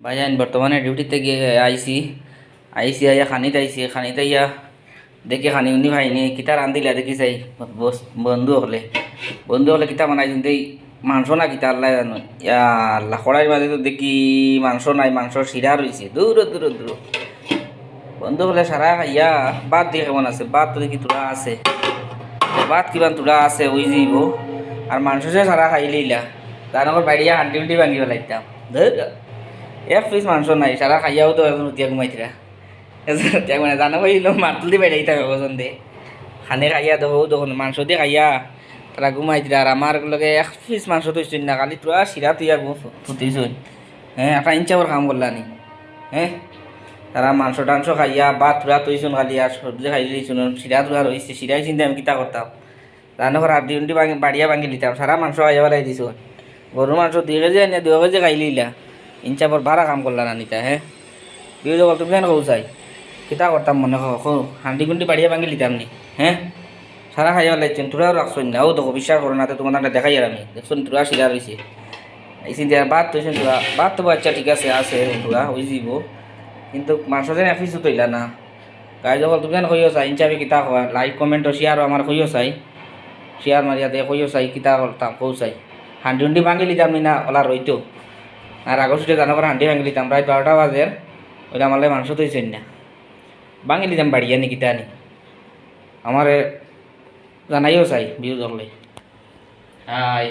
ভাইজান বর্তমানে ডিউটিতে গিয়ে আইসি আইসি আইয়া খানিত আইসি খানিত আইয়া দেখি খানি উনি ভাইনি কিতা রান্ধিলা দেখি চাই বন্ধু হলে কিতা বানাই কিন্তু মাংস না কিতা আল্লাহ জানো ইয়া আল্লাহ কড়াইয়ের মাঝে তো দেখি মাংস নাই মাংস শিরা রয়েছে দূর দূর দূর বন্ধু হলে সারা খাইয়া বাদ দিয়ে কেমন আছে বাদ তো দেখি তোরা আছে বাদ কিমান তোরা আছে ওই যাইব আর মাংস সে সারা খাইলিলা তার আমার বাড়িয়া হান্টি উন্টি ভাঙি পেলাইতাম ধর এক পিস মাংস নাই সারা খাইয়াও তো এখন উঠিয়া ঘুমাইছিলা মানে জানা পাইল মাতুলি বেড়াইতাম এখন দে খানে খাইয়া দেখো তখন মাংস দিয়ে খাইয়া তারা ঘুমাইছিলা আর আমার লগে এক পিস মাংস থইছিল না খালি তোরা শিরা তুইয়া ফুটিছুন হ্যাঁ একটা ইঞ্চাপর কাম করলানি হ্যাঁ তারা মাংস টাংস খাইয়া বা তোরা তৈছুন খালি আর সবজি খাই দিয়েছুন শিরা তোরা রয়েছে শিরাই চিন্তা আমি কিতা করতাম রান্না করে আড্ডি উন্টি বাড়িয়া ভাঙি দিতাম সারা মাংস খাইয়া বেলাই দিছ গরুর মাংস 2 কেজি আনিয়া 2 কেজি খাই লিলা ইঞ্চাপর ভাড়া কাম করলা না নিতা হ্যাঁ বিয়ে জগল তুমি কেন কৌ চাই কিতা করতাম মনে হান্ডি কুন্ডি বাড়িয়া ভাঙি লিতাম নি হ্যাঁ সারা খাইয়া লাগছেন তোরাও রাখছেন না ও দেখো বিশ্বাস করো না তো তোমার দেখাই আর আমি দেখছেন তোরা শিরা রয়েছে এই চিন্তা বাদ তৈছেন তোরা বাদ তো বাচ্চা ঠিক আছে তোরা হয়ে যাব কিন্তু মাংস যেন এফিসও তৈলা না গাই জগল তুমি কেন কইও চাই ইঞ্চাবি কিতা হওয়া লাইক কমেন্ট শেয়ারও আমার কইও চাই শেয়ার মারিয়াতে কইও চাই কিতা করতাম কৌ চাই হান্ডি উন্ডি ভাঙি লিতাম না ওলা রইতো আর আগর ছুটে জানো করে হান্ডি ভাঙি লিতাম প্রায় 12টা বাজের ওইটা আমার মাংস তৈছেন না ভাঙি লিতাম বাড়িয়া নি কিতা নি আমার জানাইও চাই বিহু জগলে হাই